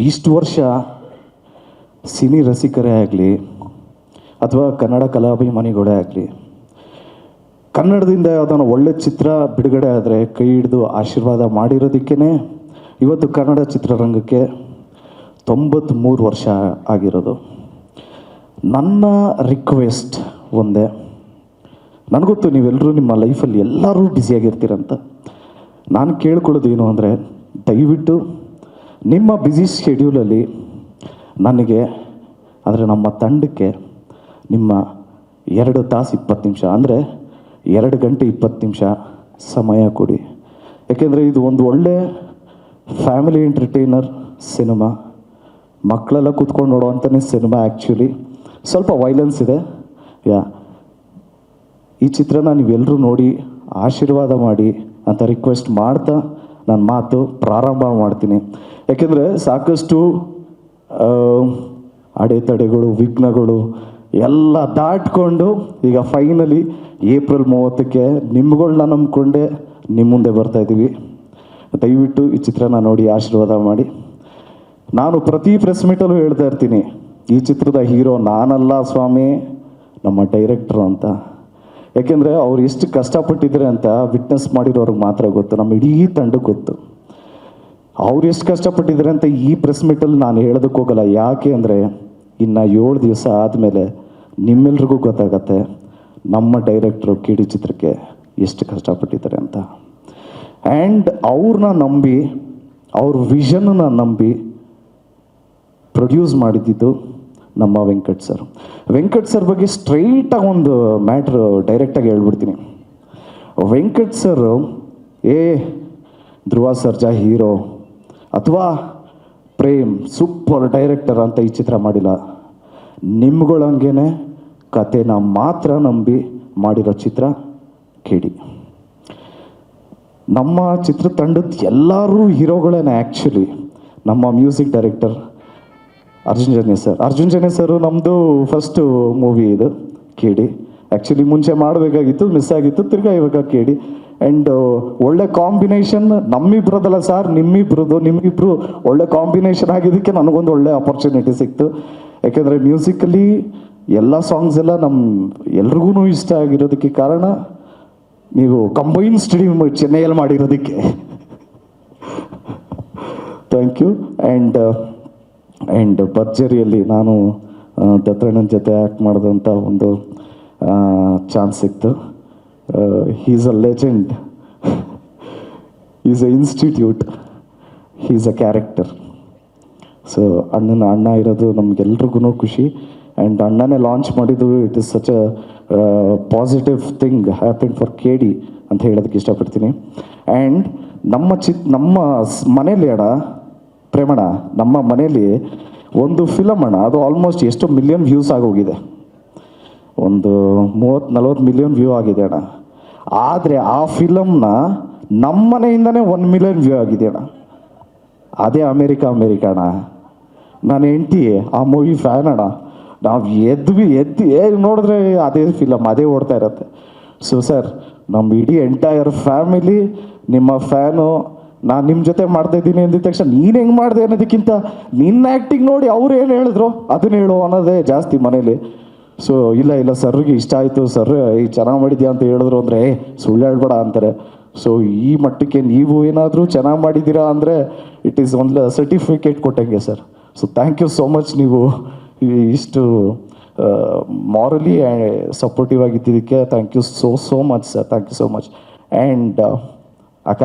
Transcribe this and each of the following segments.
ಇಷ್ಟು ವರ್ಷ ಸಿನಿ ರಸಿಕರೇ ಆಗಲಿ ಅಥವಾ ಕನ್ನಡ ಕಲಾಭಿಮಾನಿಗಳೇ ಆಗಲಿ, ಕನ್ನಡದಿಂದ ಯಾವುದಾದ್ರು ಒಳ್ಳೆ ಚಿತ್ರ ಬಿಡುಗಡೆ ಆದರೆ ಕೈ ಹಿಡಿದು ಆಶೀರ್ವಾದ ಮಾಡಿರೋದಕ್ಕೇ ಇವತ್ತು ಕನ್ನಡ ಚಿತ್ರರಂಗಕ್ಕೆ 93 ವರ್ಷ ಆಗಿರೋದು. ನನ್ನ ರಿಕ್ವೆಸ್ಟ್ ಒಂದೇ, ನನಗೊತ್ತು ನೀವೆಲ್ಲರೂ ನಿಮ್ಮ ಲೈಫಲ್ಲಿ ಎಲ್ಲರೂ ಬ್ಯುಸಿಯಾಗಿರ್ತೀರಂತ. ನಾನು ಕೇಳ್ಕೊಳ್ಳೋದು ಏನು ಅಂದರೆ, ದಯವಿಟ್ಟು ನಿಮ್ಮ ಬ್ಯುಸಿ ಶೆಡ್ಯೂಲಲ್ಲಿ ನನಗೆ ಅಂದರೆ ನಮ್ಮ ತಂಡಕ್ಕೆ ನಿಮ್ಮ 2 ತಾಸು 20 ನಿಮಿಷ ಅಂದರೆ 2 ಗಂಟೆ 20 ನಿಮಿಷ ಸಮಯ ಕೊಡಿ. ಯಾಕೆಂದರೆ ಇದು ಒಂದು ಒಳ್ಳೆ ಫ್ಯಾಮಿಲಿ ಎಂಟರ್ಟೈನರ್ ಸಿನಿಮಾ, ಮಕ್ಕಳೆಲ್ಲ ಕೂತ್ಕೊಂಡು ನೋಡೋವಂಥನೇ ಸಿನಿಮಾ. ಆ್ಯಕ್ಚುಲಿ ಸ್ವಲ್ಪ ವೈಲೆನ್ಸ್ ಇದೆ. ಈ ಚಿತ್ರನ ನೀವೆಲ್ಲರೂ ನೋಡಿ ಆಶೀರ್ವಾದ ಮಾಡಿ ಅಂತ ರಿಕ್ವೆಸ್ಟ್ ಮಾಡ್ತಾ ನಾನು ಮಾತು ಪ್ರಾರಂಭ ಮಾಡ್ತೀನಿ. ಯಾಕೆಂದರೆ ಸಾಕಷ್ಟು ಅಡೆತಡೆಗಳು, ವಿಘ್ನಗಳು ಎಲ್ಲ ದಾಟ್ಕೊಂಡು ಈಗ ಫೈನಲಿ ಏಪ್ರಿಲ್ 30ಕ್ಕೆ ನಿಮ್ಗಳನ್ನ ನಂಬ್ಕೊಂಡೆ ನಿಮ್ಮ ಮುಂದೆ ಬರ್ತಾಯಿದ್ದೀವಿ. ದಯವಿಟ್ಟು ಈ ಚಿತ್ರನ ನೋಡಿ ಆಶೀರ್ವಾದ ಮಾಡಿ. ನಾನು ಪ್ರತಿ ಪ್ರೆಸ್ ಮೀಟಲ್ಲೂ ಹೇಳ್ತಾ ಇರ್ತೀನಿ, ಈ ಚಿತ್ರದ ಹೀರೋ ನಾನಲ್ಲ ಸ್ವಾಮಿ, ನಮ್ಮ ಡೈರೆಕ್ಟ್ರು ಅಂತ. ಯಾಕೆಂದರೆ ಅವ್ರು ಎಷ್ಟು ಕಷ್ಟಪಟ್ಟಿದ್ದಾರೆ ಅಂತ ವಿಟ್ನೆಸ್ ಮಾಡಿರೋರ್ಗೆ ಮಾತ್ರ ಗೊತ್ತು, ನಮ್ಮ ಇಡೀ ತಂಡಕ್ಕೆ ಗೊತ್ತು. ಅವ್ರು ಎಷ್ಟು ಕಷ್ಟಪಟ್ಟಿದ್ದಾರೆ ಅಂತ ಈ ಪ್ರೆಸ್ ಮೀಟಲ್ಲಿ ನಾನು ಹೇಳೋದಕ್ಕೆ ಹೋಗಲ್ಲ. ಯಾಕೆ ಅಂದರೆ ಇನ್ನು 7 ದಿವಸ ಆದಮೇಲೆ ನಿಮ್ಮೆಲ್ರಿಗೂ ಗೊತ್ತಾಗತ್ತೆ ನಮ್ಮ ಡೈರೆಕ್ಟ್ರು KD ಚಿತ್ರಕ್ಕೆ ಎಷ್ಟು ಕಷ್ಟಪಟ್ಟಿದ್ದಾರೆ ಅಂತ. ಆ್ಯಂಡ್ ಅವ್ರನ್ನ ನಂಬಿ, ಅವ್ರ ವಿಷನ್ನ ನಂಬಿ ಪ್ರೊಡ್ಯೂಸ್ ಮಾಡಿದ್ದು ನಮ್ಮ ವೆಂಕಟ್ ಸರ್. ವೆಂಕಟ್ ಸರ್ ಬಗ್ಗೆ ಸ್ಟ್ರೈಟಾಗಿ ಒಂದು ಮ್ಯಾಟ್ರು ಡೈರೆಕ್ಟಾಗಿ ಹೇಳ್ಬಿಡ್ತೀನಿ. ವೆಂಕಟ್ ಸರ್ ಧ್ರುವ ಸರ್ಜಾ ಹೀರೋ ಅಥವಾ ಪ್ರೇಮ್ ಸೂಪರ್ ಡೈರೆಕ್ಟರ್ ಅಂತ ಈ ಚಿತ್ರ ಮಾಡಿಲ್ಲ. ನಿಮ್ಗಳಂಗೆ ಕಥೆನ ಮಾತ್ರ ನಂಬಿ ಮಾಡಿರೋ ಚಿತ್ರ KD. ನಮ್ಮ ಚಿತ್ರತಂಡದ ಎಲ್ಲರೂ ಹೀರೋಗಳೇನೆ. ಆ್ಯಕ್ಚುಲಿ ನಮ್ಮ music director Arjun Janya sir ನಮ್ಮದು ಫಸ್ಟು ಮೂವಿ ಇದು KD. ಆ್ಯಕ್ಚುಲಿ ಮುಂಚೆ ಮಾಡಬೇಕಾಗಿತ್ತು, ಮಿಸ್ ಆಗಿತ್ತು, ತಿರ್ಗಾ ಇವಾಗ KD. ಆ್ಯಂಡ್ ಒಳ್ಳೆ ಕಾಂಬಿನೇಷನ್ ನಮ್ಮಿಬ್ರದಲ್ಲ ಸರ್, ನಿಮ್ಮಿಬ್ರು ಒಳ್ಳೆ ಕಾಂಬಿನೇಷನ್ ಆಗಿದ್ದಕ್ಕೆ ನನಗೊಂದು ಒಳ್ಳೆ ಆಪರ್ಚುನಿಟಿ ಸಿಕ್ತು. ಯಾಕೆಂದರೆ ಮ್ಯೂಸಿಕಲಿ ಎಲ್ಲ ಸಾಂಗ್ಸ್ ಎಲ್ಲ ನಮ್ಮ ಎಲ್ರಿಗೂ ಇಷ್ಟ ಆಗಿರೋದಕ್ಕೆ ಕಾರಣ ನೀವು ಕಂಬೈನ್ ಸ್ಟುಡಿಯೋ ಚೆನ್ನೈಯಲ್ಲಿ ಮಾಡಿರೋದಕ್ಕೆ ಥ್ಯಾಂಕ್ ಯು. ಆ್ಯಂಡ್ ಭರ್ಜರಿಯಲ್ಲಿ ನಾನು ದತ್ತಣ್ಣನ ಜೊತೆ ಆ್ಯಕ್ಟ್ ಮಾಡಿದಂಥ ಒಂದು ಚಾನ್ಸ್ ಸಿಕ್ತು. Is a legend, is a institute, is a character. So ಅಣ್ಣ ಇರೋದು ನಮಗೆಲ್ರಿಗೂ ಖುಷಿ. ಆ್ಯಂಡ್ ಅಣ್ಣನೇ ಲಾಂಚ್ ಮಾಡಿದ್ದು, it is such a positive thing happen for KD ಅಂತ ಹೇಳೋದಕ್ಕೆ ಇಷ್ಟಪಡ್ತೀನಿ. ಆ್ಯಂಡ್ ನಮ್ಮ ಮನೇಲಿ ಪ್ರೇಮಣ್ಣ, ನಮ್ಮ ಮನೇಲಿ ಒಂದು ಫಿಲಮ್ ಅದು ಆಲ್ಮೋಸ್ಟ್ ಎಷ್ಟು ಮಿಲಿಯನ್ ವ್ಯೂಸ್ ಆಗೋಗಿದೆ, ಒಂದು 30-40 ಮಿಲಿಯನ್ ವ್ಯೂ ಆಗಿದೆ ಅಣ್ಣ. ಆದರೆ ಆ ಫಿಲಮ್ನ ನಮ್ಮ ಮನೆಯಿಂದನೇ 1 ಮಿಲಿಯನ್ ವ್ಯೂ ಆಗಿದೆ ಅಣ್ಣ. ಅದೇ ಅಮೇರಿಕಾ ಅಣ್ಣ. ನನ್ನ ಹೆಂಡತಿ ಆ ಮೂವಿ ಫ್ಯಾನ್ ಅಣ್ಣ. ನಾವು ಎದ್ದು ನೋಡಿದ್ರೆ ಅದೇ ಫಿಲಮ್ ಅದೇ ಓಡ್ತಾ ಇರುತ್ತೆ. ಸೊ ಸರ್, ನಮ್ಮ ಇಡೀ ಎಂಟೈರ್ ಫ್ಯಾಮಿಲಿ ನಿಮ್ಮ ಫ್ಯಾನು. ನಾನು ನಿಮ್ಮ ಜೊತೆ ಮಾಡ್ತಾ ಇದ್ದೀನಿ ಅಂದಿದ ತಕ್ಷಣ ನೀನು ಹೆಂಗೆ ಮಾಡಿದೆ ಅನ್ನೋದಕ್ಕಿಂತ ನಿನ್ನ ಆ್ಯಕ್ಟಿಂಗ್ ನೋಡಿ ಅವ್ರು ಏನು ಹೇಳಿದ್ರು ಅದನ್ನ ಹೇಳು ಅನ್ನೋದೇ ಜಾಸ್ತಿ ಮನೇಲಿ. ಸೊ ಇಲ್ಲ ಸರ್ಗೆ ಇಷ್ಟ ಆಯಿತು, ಸರ್ ಈಗ ಚೆನ್ನಾಗಿ ಮಾಡಿದ್ಯಾ ಅಂತ ಹೇಳಿದ್ರು ಅಂದರೆ ಸುಳ್ಳು ಹೇಳ್ಬೇಡ ಅಂತಾರೆ. ಸೊ ಈ ಮಟ್ಟಕ್ಕೆ ನೀವು ಏನಾದರೂ ಚೆನ್ನಾಗಿ ಮಾಡಿದ್ದೀರಾ ಅಂದರೆ ಇಟ್ ಈಸ್ ಒಂದು ಸರ್ಟಿಫಿಕೇಟ್ ಕೊಟ್ಟಂಗೆ sir. So thank you so much. ನೀವು ಇಷ್ಟು ಮಾರಲಿ ಸಪೋರ್ಟಿವ್ ಆಗಿದ್ದಕ್ಕೆ thank you so much sir. Thank you so much. And ಅಕ್ಕ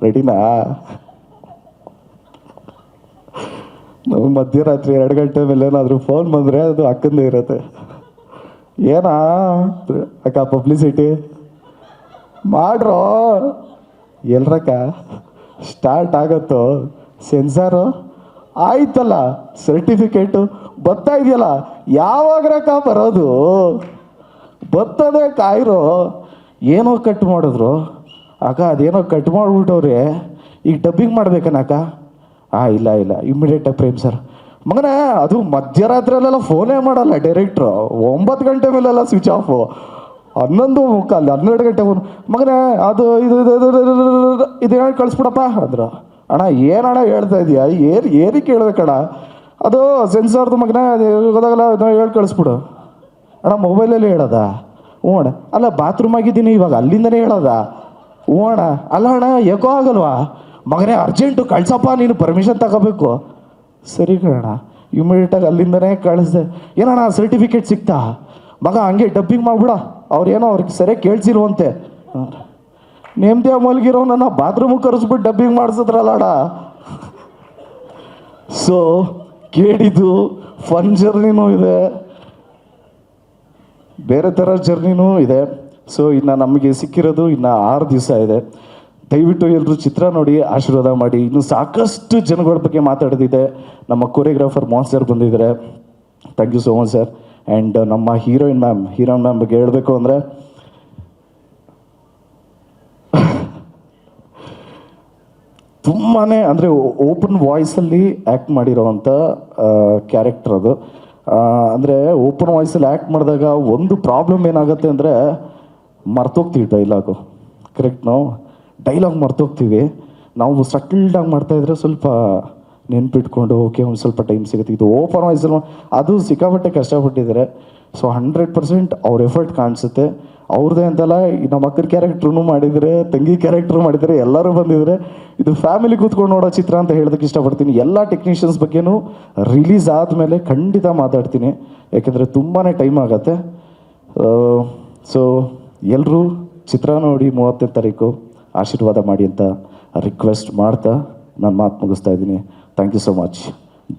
ರೆಡಿನಾ? ನಾವು ಮಧ್ಯರಾತ್ರಿ 2 ಗಂಟೆ ಮೇಲೆ ಏನಾದರೂ ಫೋನ್ ಬಂದರೆ ಅದು ಅಕ್ಕಂದೇ ಇರುತ್ತೆ. ಏನಾ ಅಕ್ಕ ಪಬ್ಲಿಸಿಟಿ ಮಾಡ್ರೋ, ಎಲ್ರಕ್ಕ ಸ್ಟಾರ್ಟ್ ಆಗತ್ತೋ ಸೆನ್ಸಾರು ಆಯ್ತಲ್ಲ, ಸರ್ಟಿಫಿಕೇಟು ಬರ್ತಾ ಇದೆಯಲ್ಲ, ಯಾವಾಗ್ರಕ್ಕ ಬರೋದು? ಬರ್ತದೆ ಕಾಯಿರೋ. ಏನೋ ಕಟ್ ಮಾಡಿದ್ರು ಅಕ್ಕ, ಅದೇನೋ ಕಟ್ ಮಾಡಿಬಿಟ್ಟವ್ರೆ, ಈಗ ಡಬ್ಬಿಂಗ್ ಮಾಡ್ಬೇಕನಕ್ಕ? ಇಲ್ಲ ಇಮ್ಮಿಡಿಯೇಟಾಗಿ ಪ್ರೇಮ್ ಸರ್ ಮಗನೇ, ಅದು ಮಧ್ಯರಾತ್ರಿಯಲ್ಲೆಲ್ಲ ಫೋನೇ ಮಾಡಲ್ಲ ಡೈರೆಕ್ಟ್ರು. 9 ಗಂಟೆ ಮೇಲೆಲ್ಲ ಸ್ವಿಚ್ ಆಫು. 11:15 12 ಗಂಟೆ ಫೋನ್. ಮಗನೇ ಅದು ಇದು ಹೇಳಿ ಕಳಿಸ್ಬಿಡಪ್ಪ ಅಂದರು. ಅಣ್ಣ ಏನಣ್ಣ ಹೇಳ್ತಾ ಇದೀಯಾ, ಏನಕ್ಕೆ ಹೇಳ್ಬೇಕಣ್ಣ, ಅದು ಸೆನ್ಸಾರ್ದು ಮಗನ ಗೊತ್ತಾಗಲ್ಲ ಹೇಳಿ ಕಳಿಸ್ಬಿಡು ಅಣ್ಣ. ಮೊಬೈಲಲ್ಲಿ ಹೇಳೋದ? ಹ್ಞೂ ಅಣ್ಣ. ಅಲ್ಲ ಬಾತ್ರೂಮ್ ಆಗಿದ್ದೀನಿ ಇವಾಗ, ಅಲ್ಲಿಂದನೇ ಹೇಳೋದ? ಹ್ಞೂ ಅಣ್ಣ. ಅಲ್ಲ ಅಣ್ಣ ಏಕೋ ಆಗಲ್ವಾ ಮಗನೇ, ಅರ್ಜೆಂಟು ಕಳ್ಸಪ್ಪ, ನೀನು ಪರ್ಮಿಷನ್ ತಗೋಬೇಕು. ಸರಿ ಕಣ, ಇಮಿಡಿಯೇಟಾಗಿ ಅಲ್ಲಿಂದನೇ ಕಳಿಸ್ದೆ. ಏನಣ್ಣ ಸರ್ಟಿಫಿಕೇಟ್ ಸಿಕ್ತಾ? ಮಗ ಹಂಗೆ ಡಬ್ಬಿಂಗ್ ಮಾಡ್ಬಿಡ, ಅವ್ರೇನೋ ಅವ್ರಿಗೆ ಸರಿಯಾಗಿ ಕೇಳಿಸಿಲ್ವಂತೆ. ನೇಮ್ದೇ ಮಲ್ಗಿರೋ ನನ್ನ ಬಾತ್ರೂಮಿಗೆ ಕರೆಸ್ಬಿಟ್ಟು ಡಬ್ಬಿಂಗ್ ಮಾಡಿಸಿದ್ರಲ್ಲ ಅಣ್ಣ. ಸೊ ಕೇಳಿದ್ದು ಫನ್ ಜರ್ನಿನೂ ಇದೆ, ಬೇರೆ ಥರ ಜರ್ನಿನೂ ಇದೆ. ಸೊ ಇನ್ನು ನಮಗೆ ಸಿಕ್ಕಿರೋದು ಇನ್ನು 6 ದಿವಸ ಇದೆ. ದಯವಿಟ್ಟು ಎಲ್ಲರೂ ಚಿತ್ರ ನೋಡಿ ಆಶೀರ್ವಾದ ಮಾಡಿ. ಇನ್ನು ಸಾಕಷ್ಟು ಜನಗಳ ಬಗ್ಗೆ ಮಾತಾಡೋದಿದೆ. ನಮ್ಮ ಕೊರಿಯೋಗ್ರಾಫರ್ ಮಾನ್ಸರ್ ಬಂದಿದ್ದಾರೆ, thank you so much sir. And ನಮ್ಮ ಹೀರೋಯಿನ್ ಮ್ಯಾಮ್ ಬಗ್ಗೆ ಹೇಳಬೇಕು ಅಂದರೆ ತುಂಬಾ ಅಂದರೆ ಓಪನ್ ವಾಯ್ಸಲ್ಲಿ ಆ್ಯಕ್ಟ್ ಮಾಡಿರೋವಂಥ ಕ್ಯಾರೆಕ್ಟರ್ ಅದು. ಅಂದರೆ ಓಪನ್ ವಾಯ್ಸಲ್ಲಿ ಆ್ಯಕ್ಟ್ ಮಾಡಿದಾಗ ಒಂದು ಪ್ರಾಬ್ಲಮ್ ಏನಾಗುತ್ತೆ ಅಂದರೆ ಮರ್ತೋಗ್ತೀವಿ ಡೈಲಾಗು. ಕರೆಕ್ಟ್, ನಾವು ಡೈಲಾಗ್ ಮರ್ತೋಗ್ತೀವಿ. ನಾವು ಸಟಲ್ಡಾಗಿ ಮಾಡ್ತಾಯಿದ್ರೆ ಸ್ವಲ್ಪ ನೆನ್ಪಿಟ್ಕೊಂಡು ಓಕೆ ಒಂದು ಸ್ವಲ್ಪ ಟೈಮ್ ಸಿಗುತ್ತೆ. ಇದು ಓಪನ್ ವಾಯ್ಸಲ್ಲಿ ಅದು ಸಿಕ್ಕಾಪಟ್ಟೆ ಕಷ್ಟಪಟ್ಟಿದ್ದಾರೆ. ಸೊ 100% ಅವ್ರ ಎಫರ್ಟ್ ಕಾಣಿಸುತ್ತೆ. ಅವ್ರದ್ದೇ ಅಂತಲ್ಲ, ನಮ್ಮ ಅಕ್ಕನ ಕ್ಯಾರೆಕ್ಟ್ರೂ ಮಾಡಿದರೆ, ತಂಗಿ ಕ್ಯಾರೆಕ್ಟ್ರು ಮಾಡಿದರೆ, ಎಲ್ಲರೂ ಬಂದಿದ್ದಾರೆ. ಇದು ಫ್ಯಾಮಿಲಿ ಕೂತ್ಕೊಂಡು ನೋಡೋ ಚಿತ್ರ ಅಂತ ಹೇಳೋದಕ್ಕೆ ಇಷ್ಟಪಡ್ತೀನಿ. ಎಲ್ಲ ಟೆಕ್ನಿಷಿಯನ್ಸ್ ಬಗ್ಗೆನೂ ರಿಲೀಸ್ ಆದಮೇಲೆ ಖಂಡಿತ ಮಾತಾಡ್ತೀನಿ, ಯಾಕೆಂದರೆ ತುಂಬಾ ಟೈಮ್ ಆಗುತ್ತೆ. ಸೊ ಎಲ್ಲರೂ ಚಿತ್ರ ನೋಡಿ 30ನೇ ತಾರೀಕು ಆಶೀರ್ವಾದ ಮಾಡಿ ಅಂತ ರಿಕ್ವೆಸ್ಟ್ ಮಾಡ್ತಾ ನಾನು ಮಾತು ಮುಗಿಸ್ತಾ ಇದ್ದೀನಿ. Thank you so much.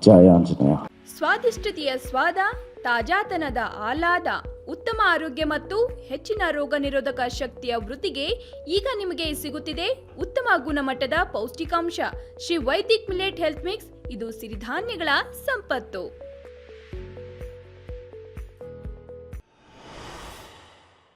ಜಯ ಆಂಜನೇಯ. ಸ್ವಾದಿಷ್ಟತೆಯ ಸ್ವಾದ, ತಾಜಾತನದ ಆಹ್ಲಾದ, ಉತ್ತಮ ಆರೋಗ್ಯ ಮತ್ತು ಹೆಚ್ಚಿನ ರೋಗ ನಿರೋಧಕ ಶಕ್ತಿಯ ವೃದ್ಧಿಗೆ ಈಗ ನಿಮಗೆ ಸಿಗುತ್ತಿದೆ ಉತ್ತಮ ಗುಣಮಟ್ಟದ ಪೌಷ್ಟಿಕಾಂಶ Shri Vaidik millet health mix. ಇದು ಸಿರಿಧಾನ್ಯಗಳ ಸಂಪತ್ತು.